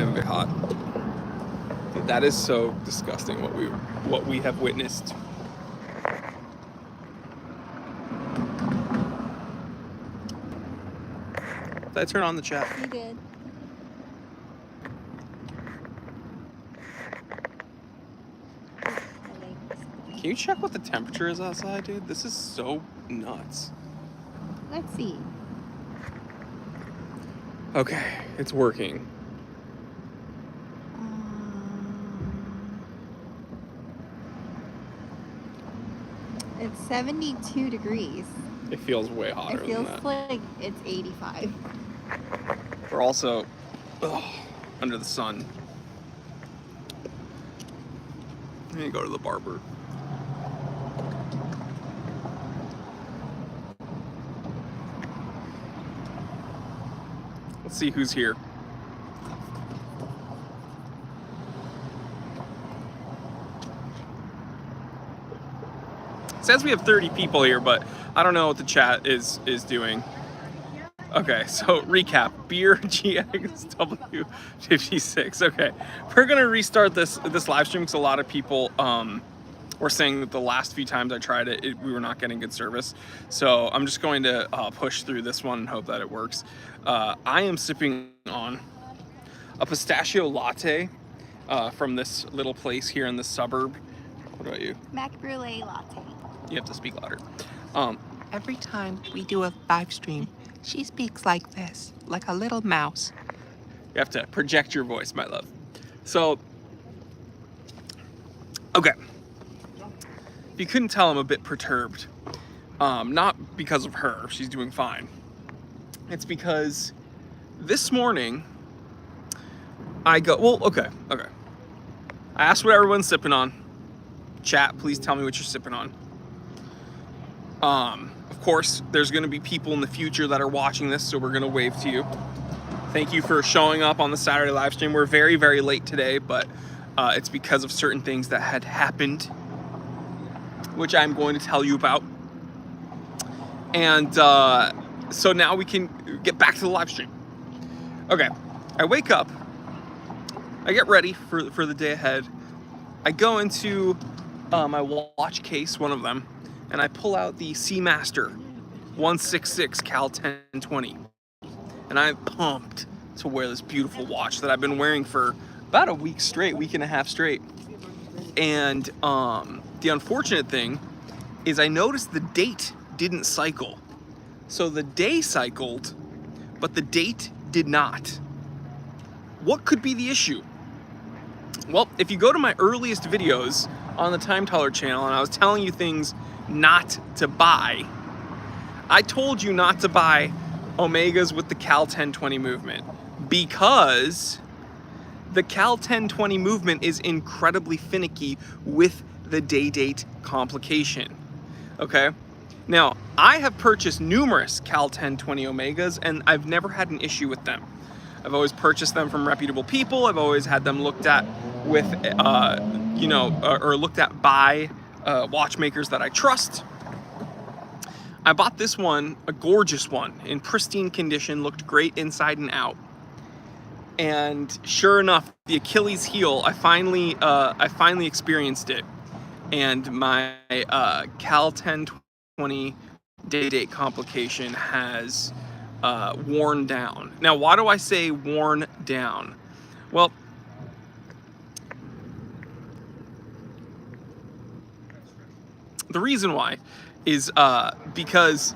am a bit hot. Dude, that is so disgusting what we have witnessed. Did I turn on the chat? You did. Can you check what the temperature is outside, dude? This is so nuts. Let's see. Okay, it's working. It's 72 degrees. It feels way hotter It feels than that. like it's 85. We're also under the sun. I'm gonna go to the barber. Let's see who's here. It says we have 30 people here, but I don't know what the chat is doing. Okay, so recap. Beer GXW56. Okay, we're gonna restart this live stream because a lot of people were saying that the last few times I tried it, we were not getting good service. So I'm just going to push through this one and hope that it works. I am sipping on a pistachio latte from this little place here in the suburb. What about you? Mac Brulee latte. You have to speak louder. Every time we do a live stream, she speaks like this, like a little mouse. You have to project your voice, my love. So, okay. If you couldn't tell, I'm a bit perturbed. Not because of her, she's doing fine. It's because this morning, I asked what everyone's sipping on. Chat, please tell me what you're sipping on. Of course, there's going to be people in the future that are watching this, so we're going to wave to you. Thank you for showing up on the Saturday live stream. We're very, very late today, but it's because of certain things that had happened, which I'm going to tell you about. And so now we can get back to the live stream. Okay, I wake up, I get ready for the day ahead. I go into my watch case, one of them, and I pull out the Seamaster 166 Cal 1020. And I'm pumped to wear this beautiful watch that I've been wearing for about a week and a half straight. And the unfortunate thing is I noticed the date didn't cycle. So the day cycled, but the date did not. What could be the issue? Well, if you go to my earliest videos on the Time Teller channel, and I was telling you things not to buy, I told you not to buy Omegas with the Cal 1020 movement because the Cal 1020 movement is incredibly finicky with the day date complication. Okay? Now, I have purchased numerous Cal 1020 Omegas and I've never had an issue with them. I've always purchased them from reputable people. I've always had them looked at with, or looked at by watchmakers that I trust. I bought this one, a gorgeous one, in pristine condition, looked great inside and out. And sure enough, the Achilles heel, I finally experienced it. And my Cal 1020 day date complication has worn down. Now, why do I say worn down? Well, the reason why is because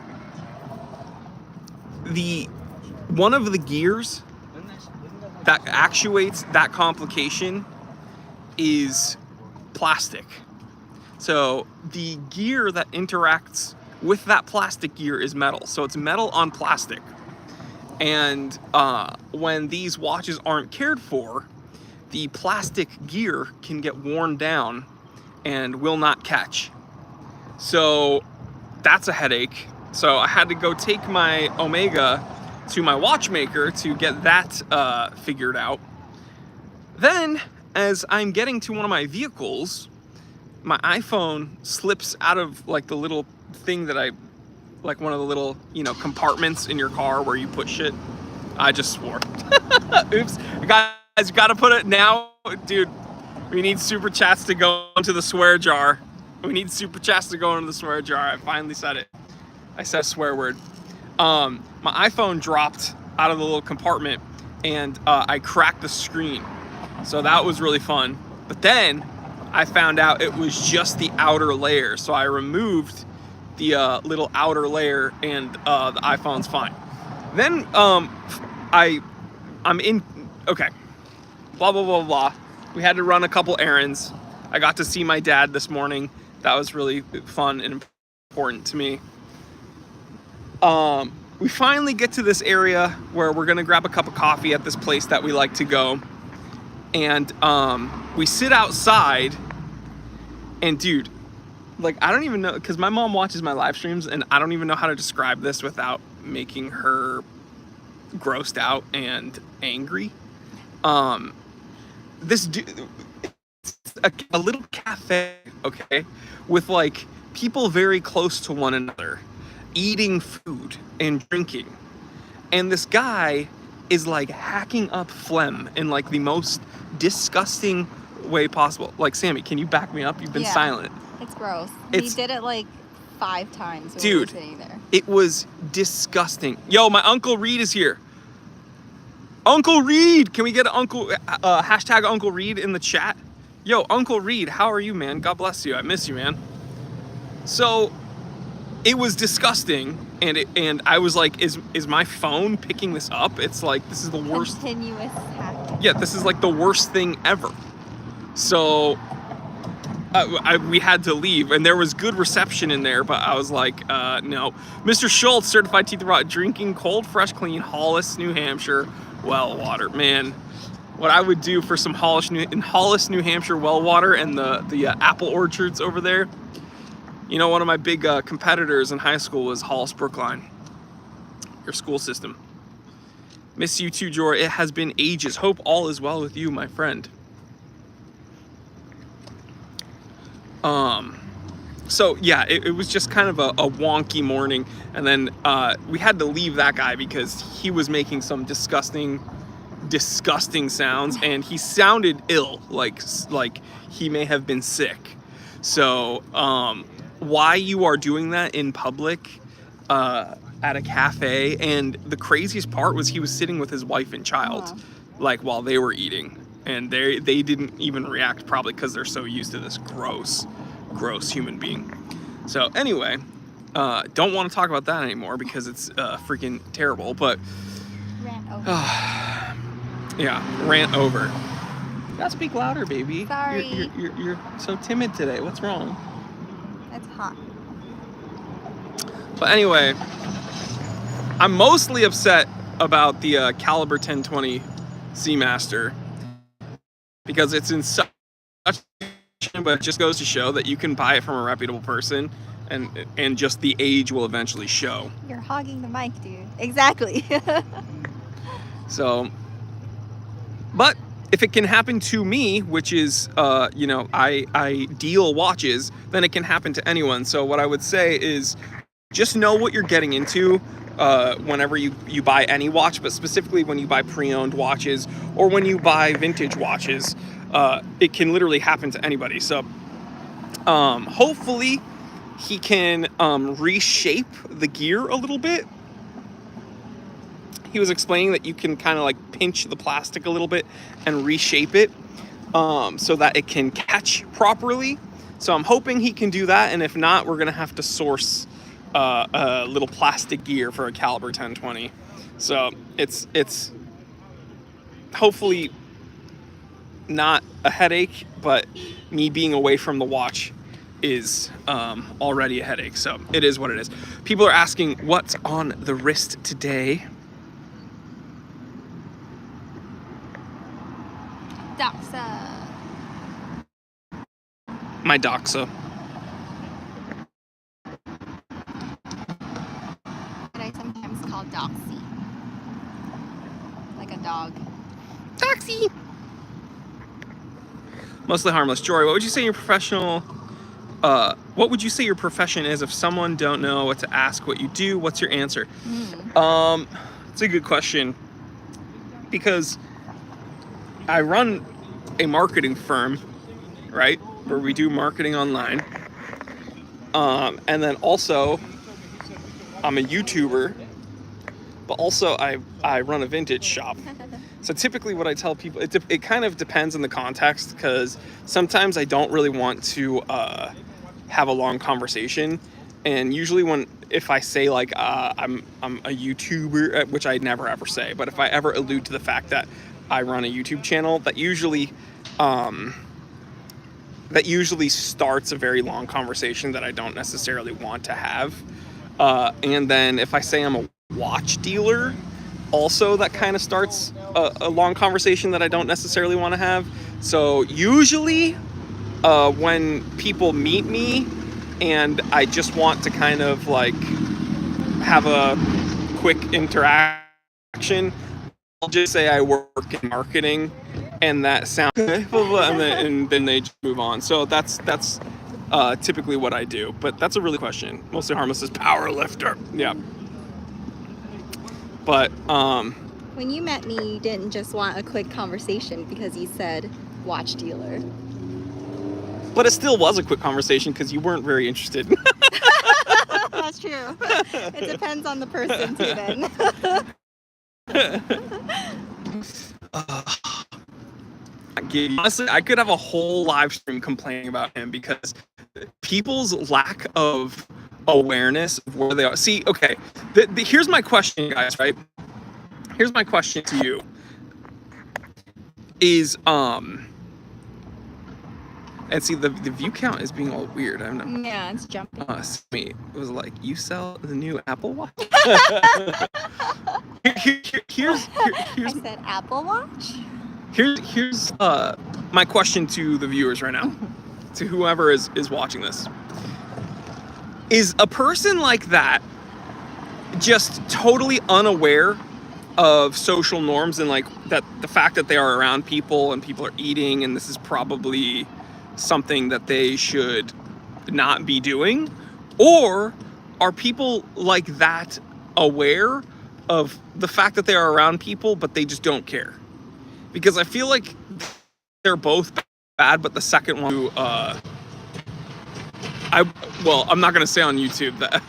one of the gears that actuates that complication is plastic. So the gear that interacts with that plastic gear is metal. So it's metal on plastic. And when these watches aren't cared for, the plastic gear can get worn down and will not catch. So that's a headache. So I had to go take my Omega to my watchmaker to get that figured out. Then, as I'm getting to one of my vehicles, my iPhone slips out of like the little thing that like one of the little, compartments in your car where you put shit. I just swore. Oops. Guys, guys, gotta put it now, dude. We need super chats to go into the swear jar. We need super chats to go into the swear jar. I finally said it. I said a swear word. My iPhone dropped out of the little compartment, and I cracked the screen. So that was really fun. But then I found out it was just the outer layer. So I removed the little outer layer, and the iPhone's fine. Then I'm in, okay, blah, blah, blah, blah. We had to run a couple errands. I got to see my dad this morning. That was really fun and important to me. We finally get to this area where we're gonna grab a cup of coffee at this place that we like to go. And we sit outside, and dude, like, I don't even know, because my mom watches my live streams, and I don't even know how to describe this without making her grossed out and angry. This dude, it's a little cafe, okay, with like people very close to one another, eating food and drinking, and this guy is like hacking up phlegm in like the most disgusting way possible. Like, Sammy, can you back me up? You've been silent. It's gross. It's, he did it like 5 times when dude, we were sitting there. It was disgusting. Yo, my Uncle Reed is here. Uncle Reed, can we get hashtag Uncle Reed in the chat? Yo, Uncle Reed, how are you, man? God bless you. I miss you, man. So it was disgusting, and I was like, is my phone picking this up? It's like, this is the worst. Continuous hacking. Yeah, this is like the worst thing ever. So we had to leave, and there was good reception in there, but I was like, no. Mr. Schultz, certified teeth rot, drinking cold, fresh, clean, Hollis, New Hampshire well water. Man, what I would do for some Hollis, New Hampshire well water and the apple orchards over there. You know, one of my big competitors in high school was Hollis Brookline, your school system. Miss you too, Jor. It has been ages. Hope all is well with you, my friend. So yeah, it was just kind of a wonky morning, and then we had to leave that guy because he was making some disgusting sounds, and he sounded ill, like he may have been sick. So why you are doing that in public at a cafe? And the craziest part was he was sitting with his wife and child, like while they were eating, and they didn't even react, probably because they're so used to this gross human being. So anyway, don't want to talk about that anymore because it's freaking terrible. But Rant over. yeah, rant over. You gotta speak louder, baby. Sorry. You're so timid today. What's wrong? It's hot. But anyway, I'm mostly upset about the Caliber 1020 Seamaster because it's in such, but it just goes to show that you can buy it from a reputable person, and just the age will eventually show. You're hogging the mic, dude. Exactly. So, but if it can happen to me, which is, you know, I deal watches, then it can happen to anyone. So what I would say is just know what you're getting into whenever you buy any watch, but specifically when you buy pre-owned watches or when you buy vintage watches. It can literally happen to anybody. So hopefully he can reshape the gear a little bit. He was explaining that you can kind of like pinch the plastic a little bit and reshape it so that it can catch properly. So I'm hoping he can do that, and if not, we're gonna have to source a little plastic gear for a Caliber 1020. So it's hopefully not a headache, but me being away from the watch is already a headache. So it is what it is. People are asking what's on the wrist today. Doxa. My Doxa. What I sometimes call Doxy. Like a dog. Doxy. Mostly harmless. Jory, what would you say your professional? What would you say your profession is if someone don't know what to ask what you do? What's your answer? It's a good question because I run a marketing firm, right, where we do marketing online. And then also, I'm a YouTuber, but also I run a vintage shop. So typically what I tell people, it kind of depends on the context, because sometimes I don't really want to have a long conversation. And usually if I say like I'm a YouTuber, which I never ever say, but if I ever allude to the fact that I run a YouTube channel, that usually starts a very long conversation that I don't necessarily want to have. And then if I say I'm a watch dealer, also that kind of starts a long conversation that I don't necessarily want to have. So usually when people meet me and I just want to kind of like have a quick interaction, I'll just say I work in marketing, and that sounds good, and then they just move on. So that's typically what I do. But that's a really question. Mostly Harmless is power lifter. Yeah. But When you met me, you didn't just want a quick conversation because you said watch dealer. but it still was a quick conversation because you weren't very interested. That's true. It depends on the person too then. Honestly, I could have a whole live stream complaining about him, because people's lack of awareness of where they are. See, okay, here's my question, guys, right? Here's my question to you. Is, and see, the view count is being all weird. I'm not. Yeah, it's jumping. Me was like, you sell the new Apple Watch? Here's I said Apple Watch? Here's my question to the viewers right now, to whoever is watching this. Is a person like that just totally unaware of social norms, and like that the fact that they are around people and people are eating, and this is probably something that they should not be doing? Or are people like that aware of the fact that they are around people, but they just don't care? Because I feel like they're both bad, but the second one, I'm not gonna say on YouTube that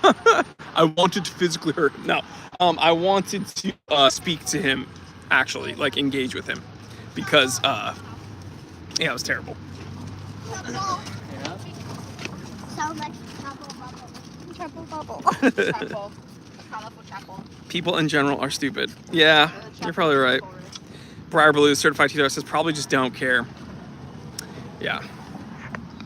I wanted to physically hurt him. No, I wanted to speak to him, actually, like engage with him, because yeah, it was terrible. So much trouble bubble. People in general are stupid. Yeah, you're probably right. Briar Blue certified teacher says probably just don't care. Yeah.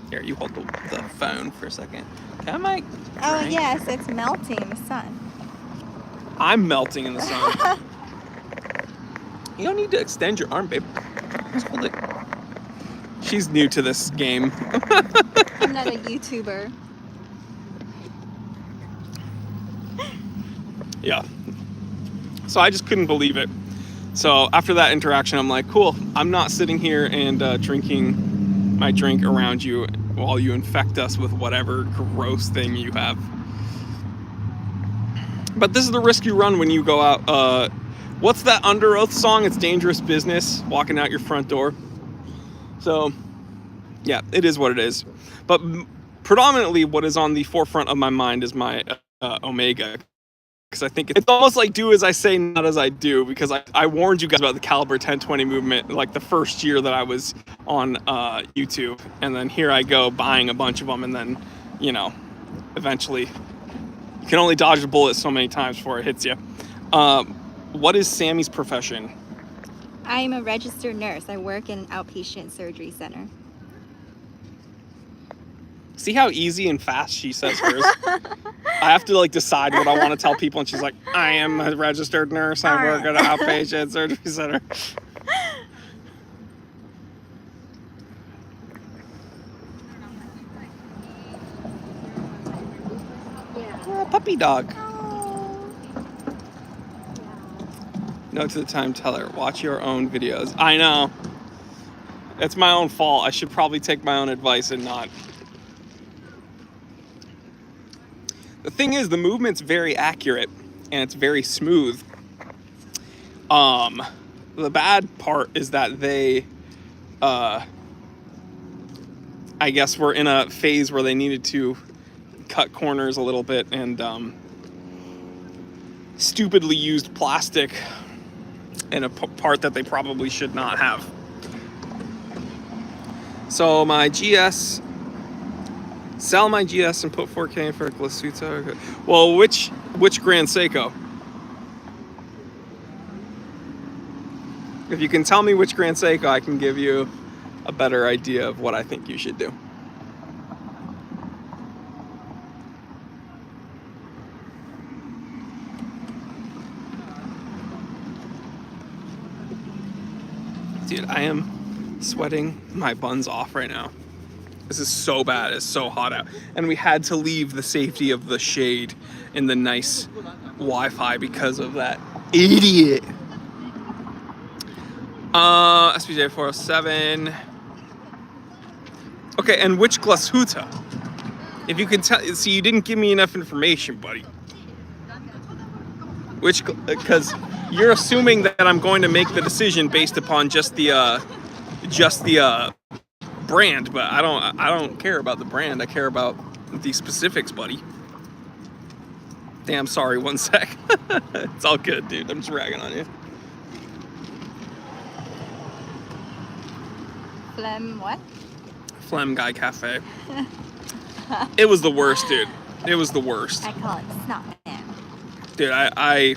Here, you hold the phone for a second. Can I? Oh yes, it's melting in the sun. I'm melting in the sun. You don't need to extend your arm, babe. Just hold it. She's new to this game. I'm not a YouTuber. Yeah. So I just couldn't believe it. So after that interaction, I'm like, cool, I'm not sitting here and drinking my drink around you while you infect us with whatever gross thing you have. But this is the risk you run when you go out. What's that Under Oath song? It's dangerous business walking out your front door. So yeah, it is what it is. But predominantly what is on the forefront of my mind is my Omega. Because I think it's almost like do as I say, not as I do. Because I warned you guys about the Caliber 1020 movement like the first year that I was on YouTube. And then here I go buying a bunch of them. And then, you know, eventually you can only dodge a bullet so many times before it hits you. What is Sammy's profession? I'm a registered nurse. I work in an outpatient surgery center. See how easy and fast she says hers? I have to like decide what I want to tell people, and she's like, I am a registered nurse. I work at an outpatient surgery center. Oh, puppy dog. Note to the time teller, watch your own videos. I know. It's my own fault. I should probably take my own advice and not. The thing is, the movement's very accurate and it's very smooth. The bad part is that they, I guess, were in a phase where they needed to cut corners a little bit and stupidly used plastic in a part that they probably should not have. So my GS, sell my GS and put 4K for a Glasuta. Well, which Grand Seiko? If you can tell me which Grand Seiko, I can give you a better idea of what I think you should do. Dude, I am sweating my buns off right now. This is so bad. It's so hot out. And we had to leave the safety of the shade in the nice Wi-Fi because of that idiot. SPJ 407. Okay, and which Glasuta? If you can tell, see, you didn't give me enough information, buddy. Which, because you're assuming that I'm going to make the decision based upon just the brand, but I don't care about the brand. I care about the specifics, buddy. Damn, sorry. 1 sec. It's all good, dude. I'm just ragging on you. Phlegm what? Phlegm Guy Cafe. It was the worst, dude. It was the worst. I call it snot man. Dude, I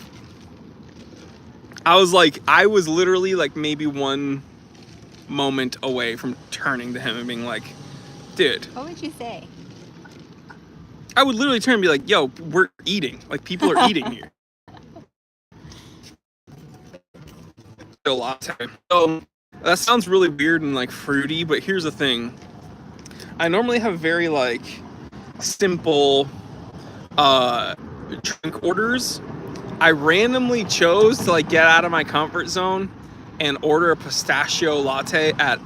was like, I was literally like maybe one moment away from turning to him and being like, dude. What would you say? I would literally turn and be like, yo, we're eating. Like, people are eating here. So, that sounds really weird and like fruity, but here's the thing. I normally have very like simple drink orders. I randomly chose to like get out of my comfort zone and order a pistachio latte at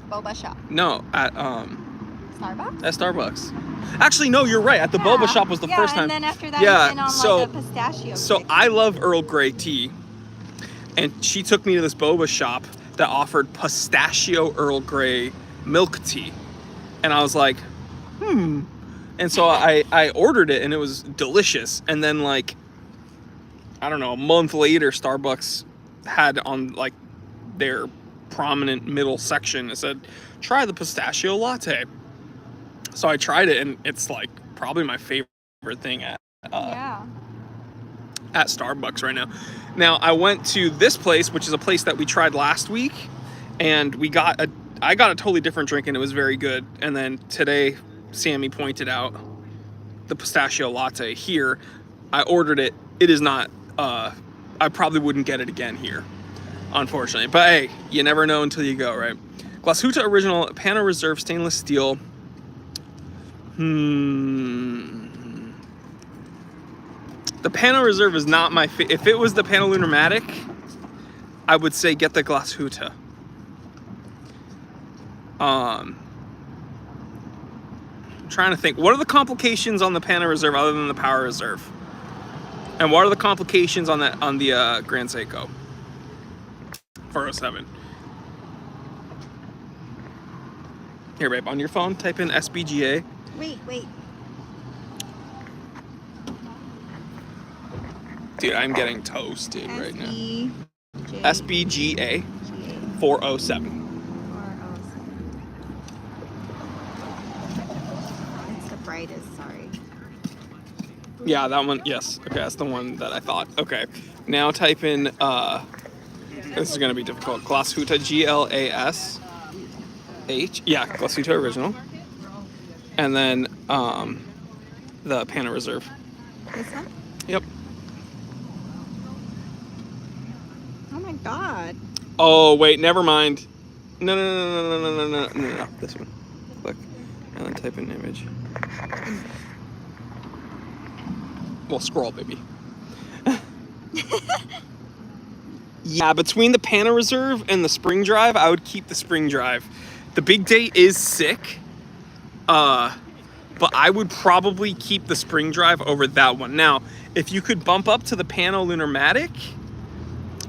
Boba shop. no, at Starbucks? at Starbucks. Actually, no, you're right. At the boba shop was the first time. And then after that, Yeah, you went on so- like a pistachio. So kick. I love Earl Grey tea, and she took me to this boba shop that offered pistachio Earl Grey milk tea, and I was like, and so I ordered it, and it was delicious. And then like, I don't know, a month later, Starbucks had on like their prominent middle section, it said, try the pistachio latte. So I tried it, and it's like probably my favorite thing at Starbucks right now. Now I went to this place, which is a place that we tried last week, and I got a totally different drink, and it was very good. And then today, Sammy pointed out the pistachio latte here. I ordered it. It is not. I probably wouldn't get it again here, unfortunately. But hey, you never know until you go, right? Glasuta Original Pano Reserve Stainless Steel. The Pano Reserve is not my if it was the Pano Lunarmatic, I would say get the Glasuta. I'm trying to think, what are the complications on the Pano Reserve other than the Power Reserve? And what are the complications on the Grand Seiko 407? Here, babe, on your phone, type in SBGA. Wait. Dude, I'm getting toasted right now. SBGA 407. 407. It's the brightest, sorry. Yeah, that one, yes. Okay, that's the one that I thought. Okay, now type in, this is gonna be difficult. Glasuta, Glash. Yeah, Glasuta Original. And then, the Pano Reserve. This one? Yep. Oh my god. Oh, wait, never mind. No. This one. Click. And then type in image. Well, scroll, baby. Yeah, between the Pano Reserve and the Spring Drive, I would keep the Spring Drive. The Big Day is sick. But I would probably keep the Spring Drive over that one. Now, if you could bump up to the Pano Lunarmatic,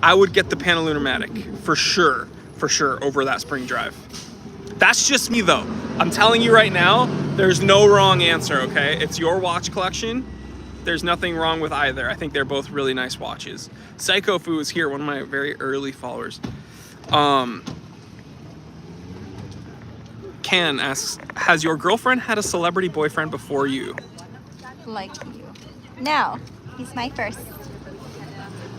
I would get the Panalunar-Matic for sure over that Spring Drive. That's just me though. I'm telling you right now, there's no wrong answer, okay? It's your watch collection. There's nothing wrong with either. I think they're both really nice watches. Psycho Fu is here, one of my very early followers. Ken asks, has your girlfriend had a celebrity boyfriend before you? Like you. No, he's my first.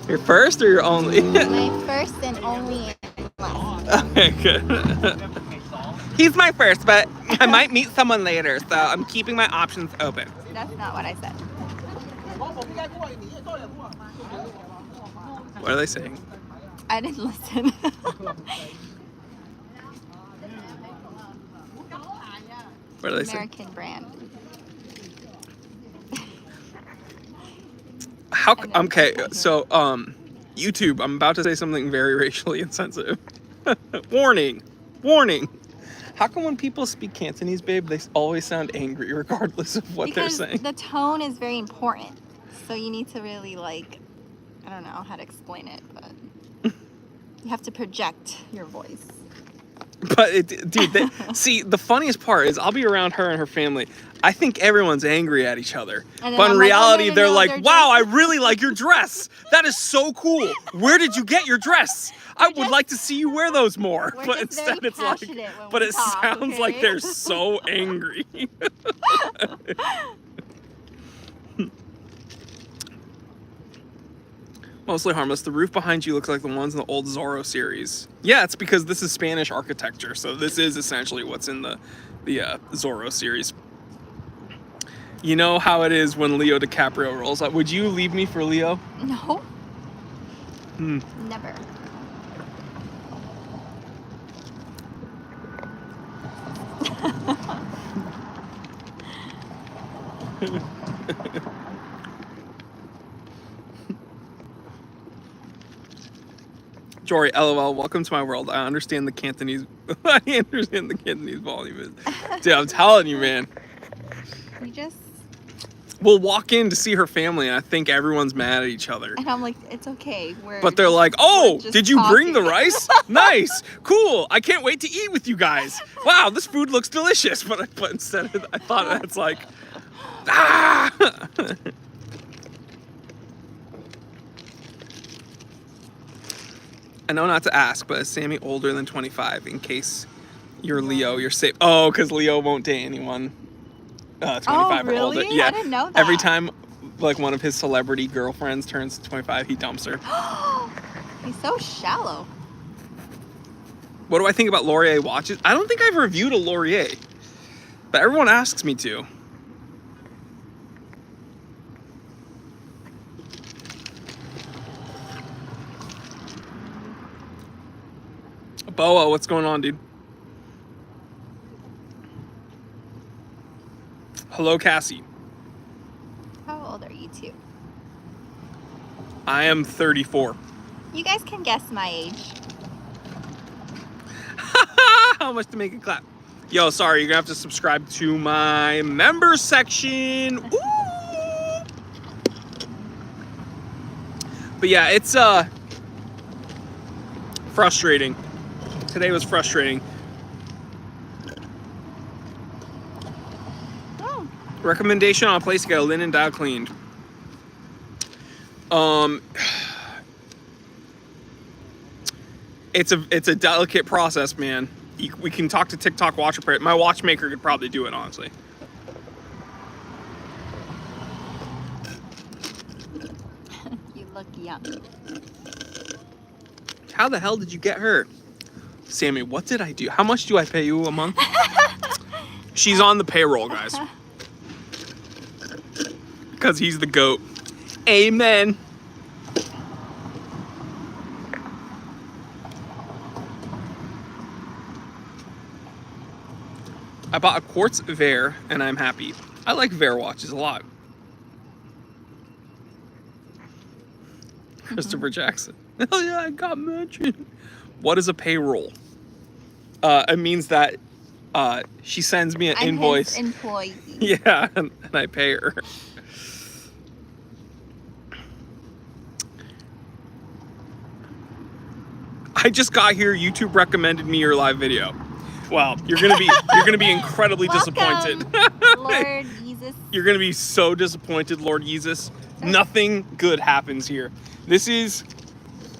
Your first or your only? My first and only and last. Okay, good. He's my first, but I might meet someone later, so I'm keeping my options open. That's not what I said. What are they saying? I didn't listen. What are they saying? American brand. How? Okay, so YouTube. I'm about to say something very racially insensitive. Warning, warning. How come when people speak Cantonese, babe, they always sound angry regardless of what they're saying? The tone is very important. So you need to really like, I don't know how to explain it, but you have to project your voice. But dude, see, the funniest part is I'll be around her and her family. I think everyone's angry at each other. But in reality, they're like, wow, I really like your dress. That is so cool. Where did you get your dress? I would like to see you wear those more. But instead it's like, but it sounds like they're so angry. Mostly harmless. The roof behind you looks like the ones in the old Zorro series. Yeah, it's because this is Spanish architecture. So this is essentially what's in the Zorro series. You know how it is when Leo DiCaprio rolls up. Would you leave me for Leo? No. Never. Jory, LOL, welcome to my world. I understand the Cantonese. I understand the Cantonese volume. Dude, I'm telling you, man. You just. We'll walk in to see her family, and I think everyone's mad at each other. And I'm like, it's okay. But they're like, oh, did you bring the rice? Nice, cool. I can't wait to eat with you guys. Wow, this food looks delicious. But instead, I thought that's like, ah. I know not to ask, but is Sammy older than 25? In case you're Leo, you're safe. Oh, because Leo won't date anyone 25 or older. Yeah. I didn't know that. Every time, like, one of his celebrity girlfriends turns 25, he dumps her. He's so shallow. What do I think about Laurier watches? I don't think I've reviewed a Laurier, but everyone asks me to. Boa, what's going on, dude? Hello, Cassie. How old are you two? I am 34. You guys can guess my age. How much to make it clap? Yo, sorry, you're gonna have to subscribe to my members section. Ooh. But yeah, it's frustrating. Today was frustrating. Oh. Recommendation on a place to get a linen dial cleaned. It's a delicate process, man. We can talk to TikTok watch repair. My watchmaker could probably do it, honestly. You look young. How the hell did you get her? Sammy, what did I do? How much do I pay you a month? She's on the payroll, guys. Because he's the GOAT. Amen. I bought a quartz Vair and I'm happy. I like Vair watches a lot. Christopher Jackson. Oh yeah, I got mentioned. What is a payroll? It means that she sends me an invoice. His employee. Yeah, and I pay her. I just got here. YouTube recommended me your live video. Well, you're gonna be incredibly disappointed. Lord Jesus. You're gonna be so disappointed, Lord Jesus. Nothing good happens here. This is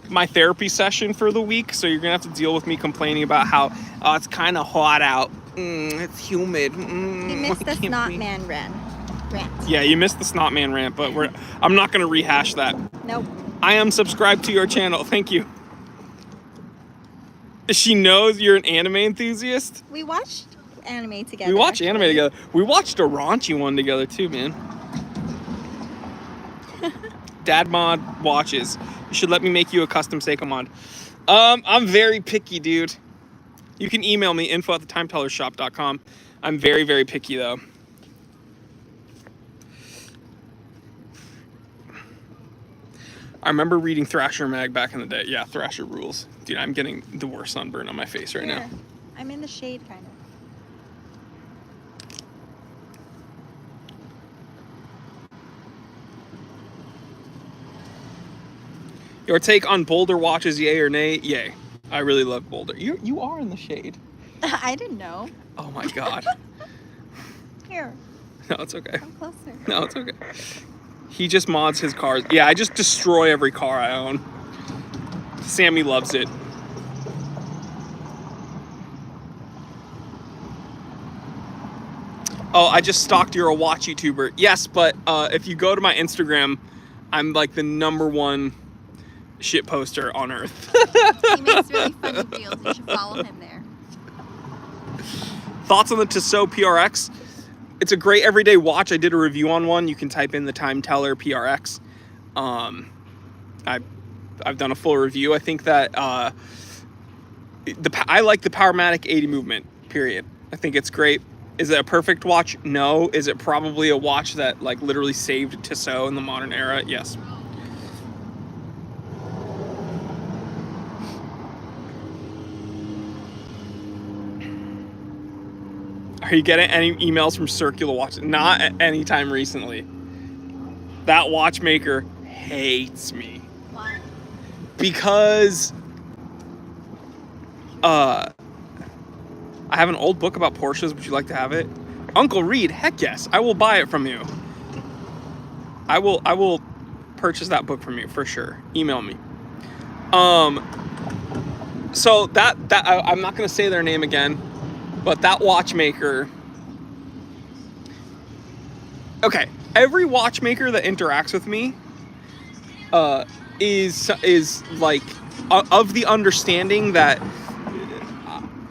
my therapy session for the week, so you're gonna have to deal with me complaining about how it's kind of hot out. It's humid. You missed the snot man rant. Yeah, you missed the snot man rant, but I'm not gonna rehash that. Nope. I am subscribed to your channel. Thank you. She knows you're an anime enthusiast. We watched anime together. We watched anime together. We watched a raunchy one together too, man. Dad mod watches. You should let me make you a custom Seiko mod. I'm very picky, dude. You can email me, info@thetimtellershop.com. I'm very, very picky, though. I remember reading Thrasher Mag back in the day. Yeah, Thrasher rules. Dude, I'm getting the worst sunburn on my face right now. I'm in the shade, kind of. Your take on Boulder watches, yay or nay? Yay. I really love Boulder. You are in the shade. I didn't know. Oh my god. Here. No, it's okay. Come closer. No, it's okay. He just mods his cars. Yeah, I just destroy every car I own. Sammy loves it. Oh, I just stalked you're a watch YouTuber. Yes, but if you go to my Instagram, I'm like the #1 shit poster on earth. He makes really funny reels. You should follow him there. Thoughts on the Tissot PRX? It's a great everyday watch. I did a review on one. You can type in the Time Teller PRX. I've done a full review. I think that I like the Powermatic 80 movement, period. I think it's great. Is it a perfect watch? No. Is it probably a watch that like literally saved Tissot in the modern era? Yes. Are you getting any emails from Circular Watch? Not at any time recently. That watchmaker hates me. Why? Because I have an old book about Porsches. Would you like to have it? Uncle Reed, heck yes. I will buy it from you. I will purchase that book from you for sure. Email me. So I'm not gonna say their name again. But that watchmaker, okay, every watchmaker that interacts with me is like of the understanding that,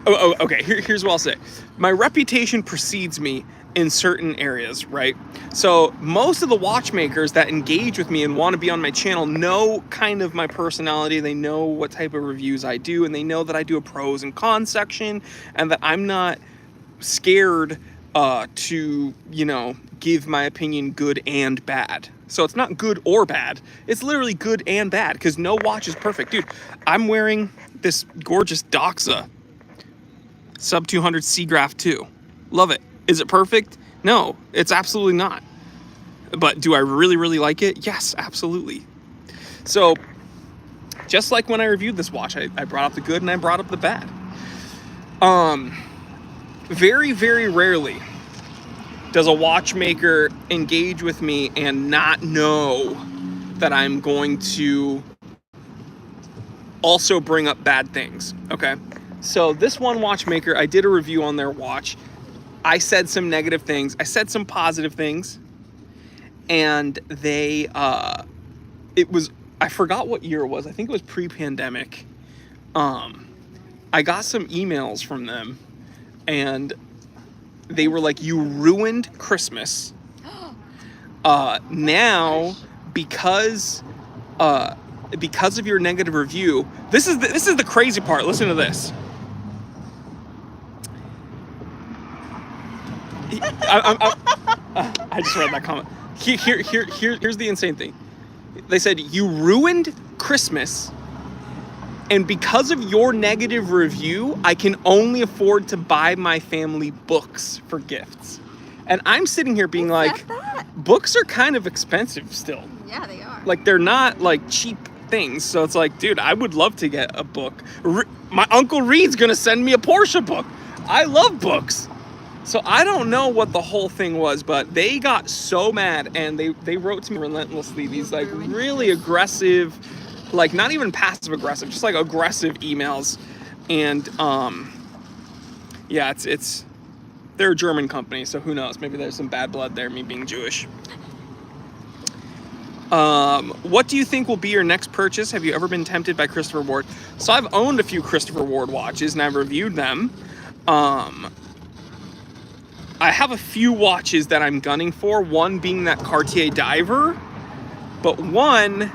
okay, here's what I'll say. My reputation precedes me in certain areas, right? So most of the watchmakers that engage with me and want to be on my channel know kind of my personality. They know what type of reviews I do, and they know that I do a pros and cons section, and that I'm not scared to, give my opinion good and bad. So it's not good or bad. It's literally good and bad, because no watch is perfect. Dude, I'm wearing this gorgeous Doxa Sub 200 Seagraph 2. Love it. Is it perfect? No, it's absolutely not. But do I really, really like it? Yes, absolutely. So, just like when I reviewed this watch, I brought up the good and I brought up the bad. Very, very rarely does a watchmaker engage with me and not know that I'm going to also bring up bad things, okay? So this one watchmaker, I did a review on their watch. I said some negative things. I said some positive things. And they, I forgot what year it was. I think it was pre-pandemic. I got some emails from them and they were like, you ruined Christmas. Now, because of your negative review, this is the crazy part. Listen to this. I just read that comment. Here's the insane thing. They said, you ruined Christmas, and because of your negative review, I can only afford to buy my family books for gifts. And I'm sitting here being like, books are kind of expensive still. Yeah, they are. Like, they're not like cheap things. So it's like, dude, I would love to get a book. My Uncle Reed's gonna send me a Porsche book. I love books. So I don't know what the whole thing was, but they got so mad, and they wrote to me relentlessly these like really aggressive, like not even passive aggressive, just like aggressive emails. And yeah, it's they're a German company, so who knows? Maybe there's some bad blood there, me being Jewish. What do you think will be your next purchase? Have you ever been tempted by Christopher Ward? So I've owned a few Christopher Ward watches, and I've reviewed them. I have a few watches that I'm gunning for, one being that Cartier Diver, but one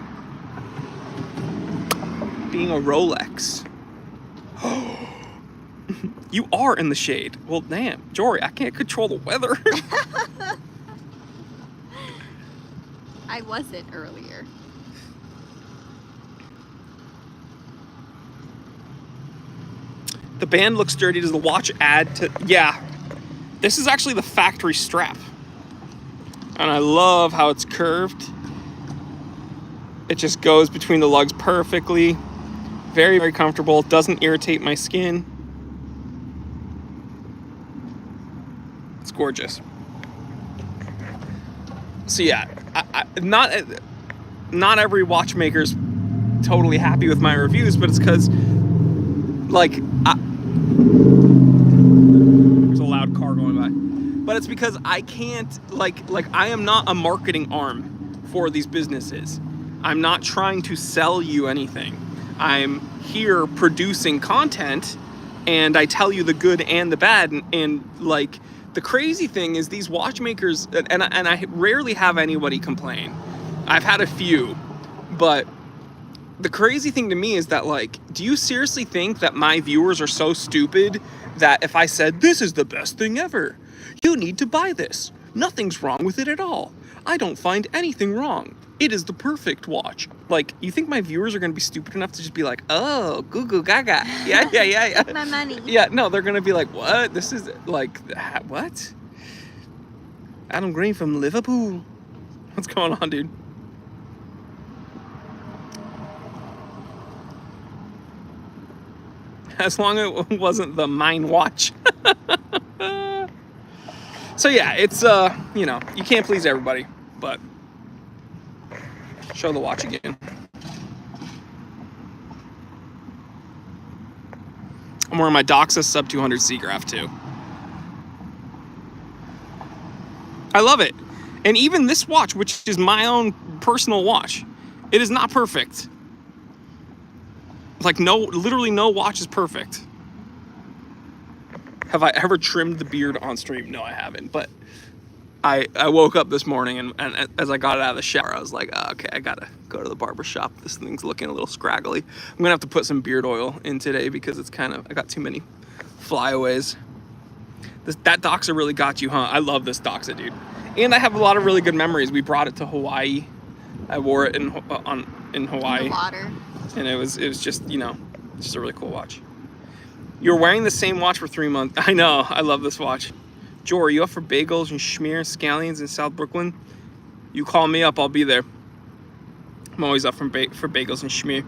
being a Rolex. You are in the shade. Well, damn, Jory, I can't control the weather. I wasn't earlier. The band looks dirty. Does the watch add to... Yeah. This is actually the factory strap. And I love how it's curved. It just goes between the lugs perfectly. Very, very comfortable. Doesn't irritate my skin. It's gorgeous. So yeah, not every watchmaker's totally happy with my reviews, but it's because, like, there's a loud car going by. But it's because I can't, like I am not a marketing arm for these businesses. I'm not trying to sell you anything. I'm here producing content, and I tell you the good and the bad, and like, the crazy thing is these watchmakers, and I rarely have anybody complain. I've had a few, but the crazy thing to me is that, like, do you seriously think that my viewers are so stupid that if I said, this is the best thing ever, you need to buy this, nothing's wrong with it at all, I don't find anything wrong, it is the perfect watch, like, you think my viewers are going to be stupid enough to just be like, oh, goo goo gaga, yeah. My money. Yeah, no, they're going to be like, what? This is, like, what? Adam Green from Liverpool. What's going on, dude? As long as it wasn't the mine watch. So yeah, it's, you know, you can't please everybody, but show the watch again. I'm wearing my Doxa Sub 200 Seagraph too. I love it. And even this watch, which is my own personal watch, it is not perfect. Like, no, literally no watch is perfect. Have I ever trimmed the beard on stream? No, I haven't. But I woke up this morning, and as I got out of the shower, I was like, oh, okay, I gotta go to the barber shop. This thing's looking a little scraggly. I'm gonna have to put some beard oil in today because it's kind of, I got too many flyaways. That Doxa really got you, huh? I love this Doxa, dude. And I have a lot of really good memories. We brought it to Hawaii. I wore it in Hawaii. In the water. And it was just, you know, just a really cool watch. You're wearing the same watch for 3 months. I know, I love this watch. Jory, you up for bagels and schmear scallions in South Brooklyn? You call me up, I'll be there. I'm always up for bagels and schmear.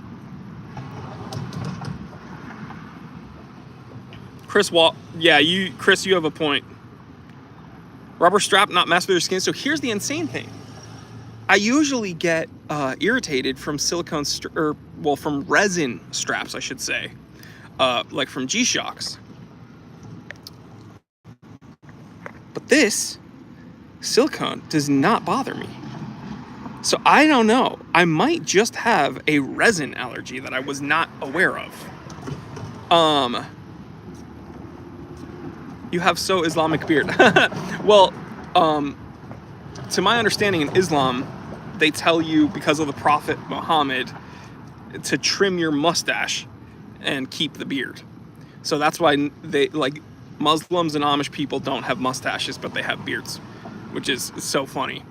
Chris, you have a point. Rubber strap not mess with your skin. So here's the insane thing. I usually get irritated from silicone, from resin straps, I should say. Like from G-Shocks. But this silicone does not bother me. So I don't know. I might just have a resin allergy that I was not aware of. You have so Islamic beard. Well, to my understanding in Islam, they tell you, because of the Prophet Muhammad, to trim your mustache and keep the beard. So that's why they, like, Muslims and Amish people don't have mustaches, but they have beards, which is so funny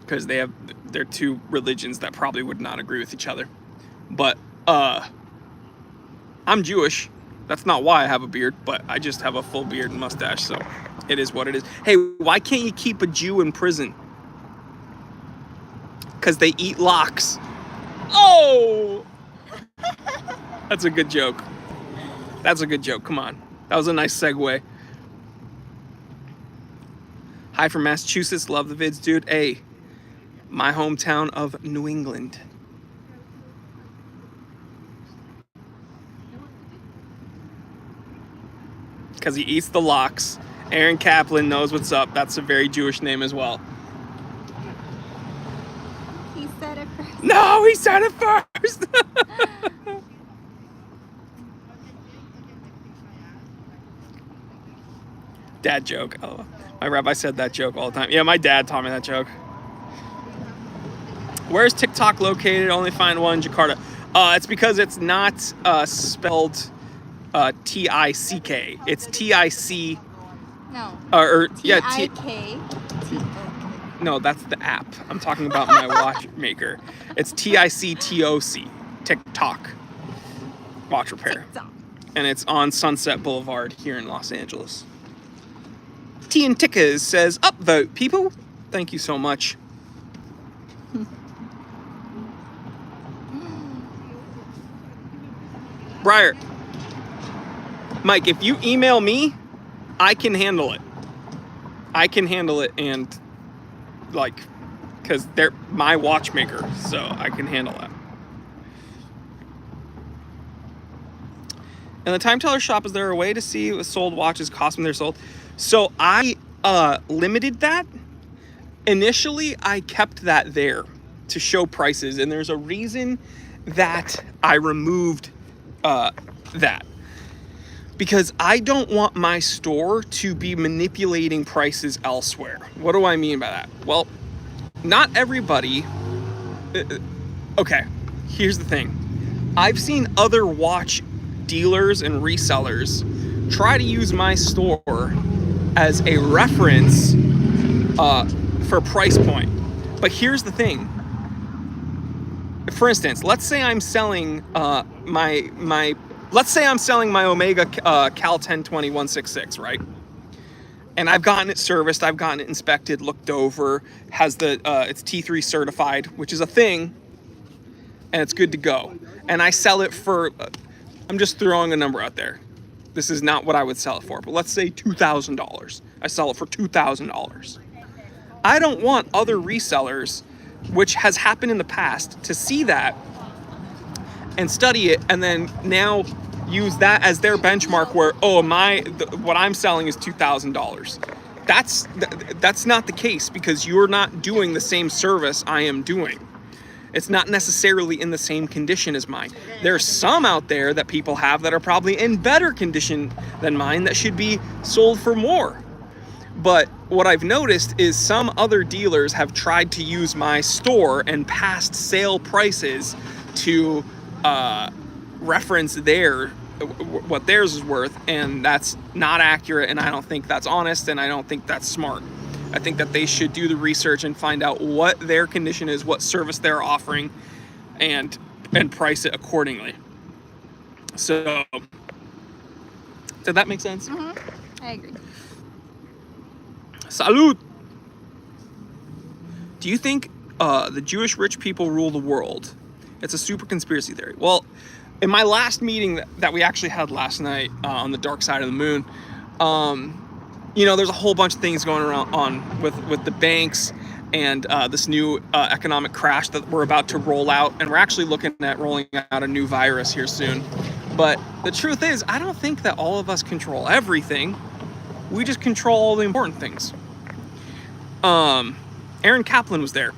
because they're two religions that probably would not agree with each other. But I'm Jewish. That's not why I have a beard, but I just have a full beard and mustache, so it is what it is. Hey, why can't you keep a Jew in prison? Because they eat locks. Oh! That's a good joke. That's a good joke. Come on. That was a nice segue. Hi from Massachusetts. Love the vids, dude. Hey, my hometown of New England. Because he eats the lox. Aaron Kaplan knows what's up. That's a very Jewish name as well. He said it first. No, he said it first. Dad joke. Oh, my rabbi said that joke all the time. Yeah, my dad taught me that joke. Where's TikTok located? Only find one in Jakarta. It's because it's not spelled T-I-C-K. It's T-I-C. No. Yeah, T-I-K. No, that's the app. I'm talking about my watchmaker. It's T-I-C-T-O-C. TikTok. Watch repair. TikTok. And it's on Sunset Boulevard here in Los Angeles. T and Tickers says, upvote, people. Thank you so much. Briar. Mike, if you email me, I can handle it. I can handle it and, like, because they're my watchmaker, so I can handle that. In the time teller shop, is there a way to see what sold watches cost when they're sold? So I limited that. Initially, I kept that there to show prices, and there's a reason that I removed that. Because I don't want my store to be manipulating prices elsewhere. What do I mean by that? Well, not everybody... Okay, here's the thing. I've seen other watch dealers and resellers try to use my store as a reference for price point. But here's the thing. For instance, let's say I'm selling let's say I'm selling my Omega Cal 1020 166, right? And I've gotten it serviced, I've gotten it inspected, looked over, has the it's T3 certified, which is a thing, and it's good to go. And I sell it for, I'm just throwing a number out there. This is not what I would sell it for, but let's say $2,000. I sell it for $2,000. I don't want other resellers, which has happened in the past, to see that and study it and then now use that as their benchmark where, oh, what I'm selling is $2,000. That's not the case, because you're not doing the same service I am doing. It's not necessarily in the same condition as mine. There's some out there that people have that are probably in better condition than mine that should be sold for more. But what I've noticed is some other dealers have tried to use my store and past sale prices to reference what theirs is worth, and that's not accurate, and I don't think that's honest, and I don't think that's smart. I think that they should do the research and find out what their condition is, what service they're offering, and price it accordingly. So, did that make sense? Mm-hmm. I agree. Salud! Do you think the Jewish rich people rule the world? It's a super conspiracy theory. Well, in my last meeting that we actually had last night on the dark side of the moon, there's a whole bunch of things going on with the banks and this new economic crash that we're about to roll out. And we're actually looking at rolling out a new virus here soon. But the truth is, I don't think that all of us control everything. We just control all the important things. Aaron Kaplan was there.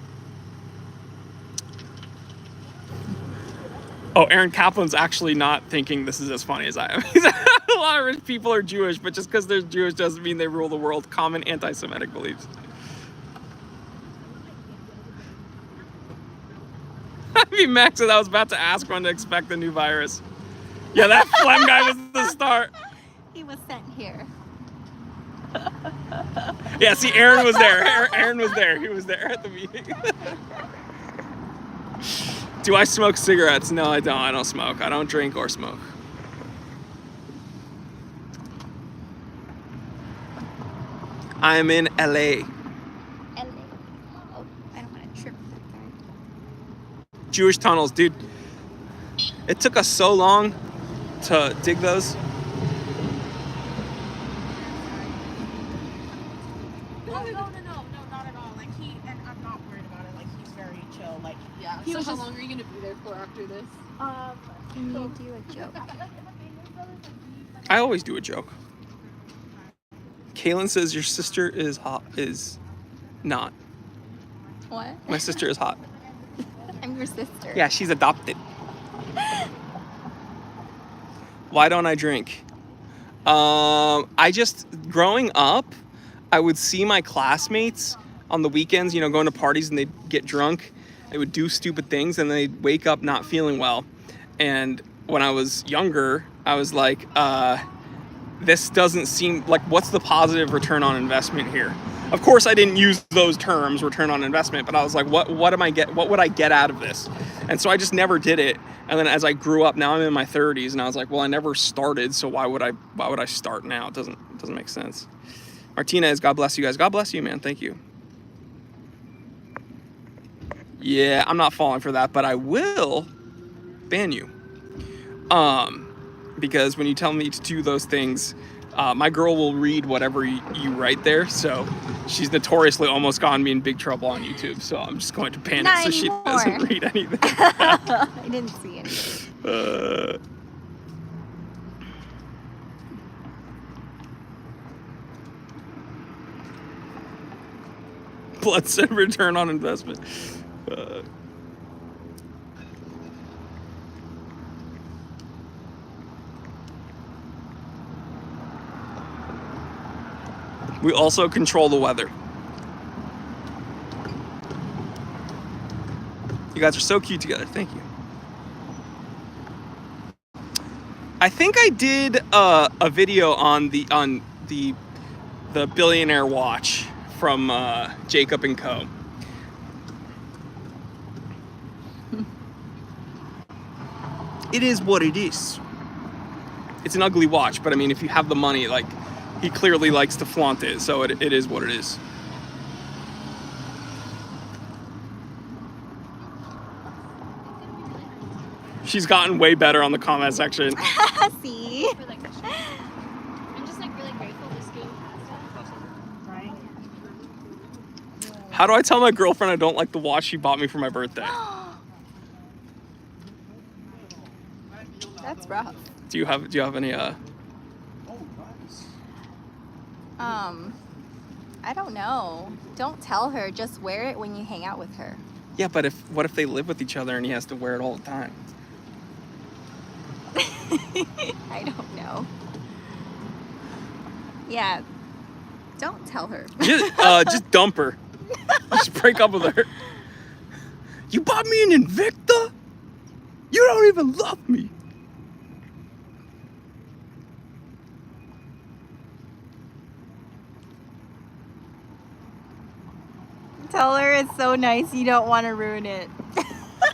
Oh, Aaron Kaplan's actually not thinking this is as funny as I am. A lot of rich people are Jewish, but just because they're Jewish doesn't mean they rule the world. Common anti-Semitic beliefs. I mean, Max said I was about to ask when to expect the new virus. Yeah, that phlegm guy was the start. He was sent here. Yeah, see, Aaron was there. Aaron was there. He was there at the meeting. Do I smoke cigarettes? No, I don't. I don't smoke. I don't drink or smoke. I'm in LA. LA. Oh, I don't want to trip that guy. Jewish tunnels, dude. It took us so long to dig those. No, not at all. Like and I'm not worried about it. Like he's very chill. Like Yeah. He So was how just- long are you gonna be there for after this? Can you do a joke? I always do a joke. Kaylin says your sister is hot. Is not. What? My sister is hot. I'm your sister. Yeah, she's adopted. Why don't I drink? I just, growing up, I would see my classmates on the weekends, you know, going to parties and they'd get drunk. They would do stupid things and they'd wake up not feeling well. And when I was younger, I was like, this doesn't seem like, what's the positive return on investment here? Of course, I didn't use those terms, return on investment, but I was like, what would I get out of this? And so I just never did it. And then as I grew up, now I'm in my 30s, and I was like, well, I never started, so why would I start now? It doesn't make sense. Martinez, God bless you guys. God bless you, man. Thank you. Yeah, I'm not falling for that, but I will ban you. Because when you tell me to do those things, my girl will read whatever you write there. So she's notoriously almost gotten me in big trouble on YouTube. So I'm just going to ban Not it so she anymore. doesn't read anything. I didn't see anything. Blood said return on investment. We also control the weather. You guys are so cute together. Thank you. I think I did a video on the billionaire watch from Jacob and Co. It is what it is. It's an ugly watch, but I mean, if you have the money, like, he clearly likes to flaunt it, so it is what it is. She's gotten way better on the comment section. See? For like the show. I'm just like really grateful this game has that. right. How do I tell my girlfriend I don't like the watch she bought me for my birthday? That's rough. Do you have any I don't know. Don't tell her. Just wear it when you hang out with her. Yeah, but what if they live with each other and he has to wear it all the time? I don't know. Yeah. Don't tell her. Just dump her. Just break up with her. You bought me an Invicta? You don't even love me. Tell her it's so nice you don't want to ruin it.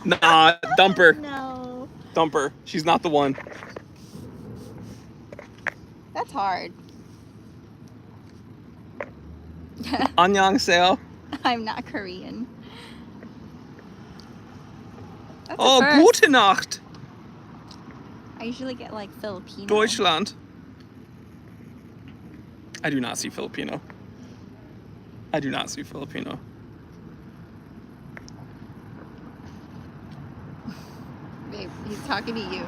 Nah, dump her. No. Dump her. She's not the one. That's hard. Annyeonghaseyo. I'm not Korean. That's a Oh, first. gute Nacht, I usually get like Filipino. Deutschland. I do not see Filipino. I do not see Filipino. Babe, he's talking to you.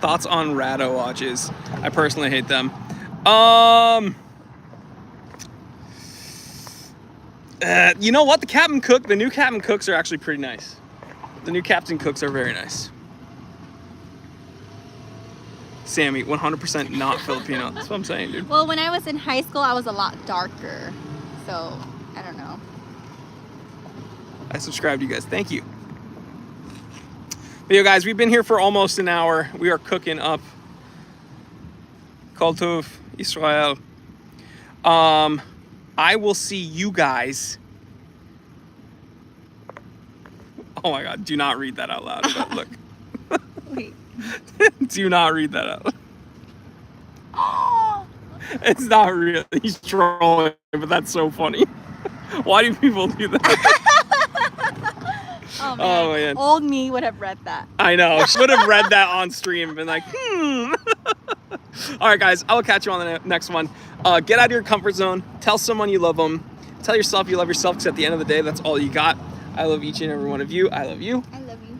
Thoughts on Rado watches? I personally hate them. You know what? The new Captain Cooks are actually pretty nice. The new Captain Cooks are very nice. Sammy, 100% not Filipino. That's what I'm saying, dude. Well, when I was in high school, I was a lot darker. So, I don't know. I subscribed to you guys. Thank you. But yo, guys, we've been here for almost an hour. We are cooking up Kol Tov Israel. I will see you guys. Oh my God, do not read that out loud. But look, Wait. do not read that out loud. It's not real. He's trolling, but that's so funny. Why do people do that? Oh, Oh, man. Old me would have read that. I know. She would have read that on stream and been like, All right, guys. I will catch you on the next one. Get out of your comfort zone. Tell someone you love them. Tell yourself you love yourself, because at the end of the day, that's all you got. I love each and every one of you. I love you. I love you.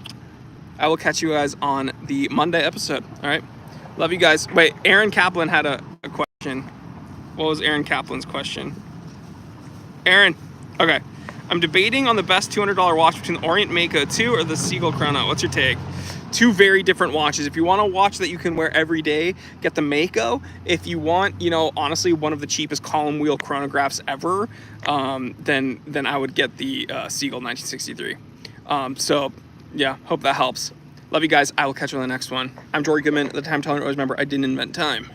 I will catch you guys on the Monday episode. All right. Love you guys. Wait, Aaron Kaplan had a question. What was Aaron Kaplan's question? Aaron. Okay. I'm debating on the best $200 watch between the Orient Mako 2 or the Seagull Chrono. What's your take? Two very different watches. If you want a watch that you can wear every day, get the Mako. If you want, honestly, one of the cheapest column wheel chronographs ever, then I would get the Seagull 1963. So, yeah, hope that helps. Love you guys. I will catch you on the next one. I'm Jory Goodman. The Time Teller. Always remember, I didn't invent time.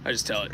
I just tell it.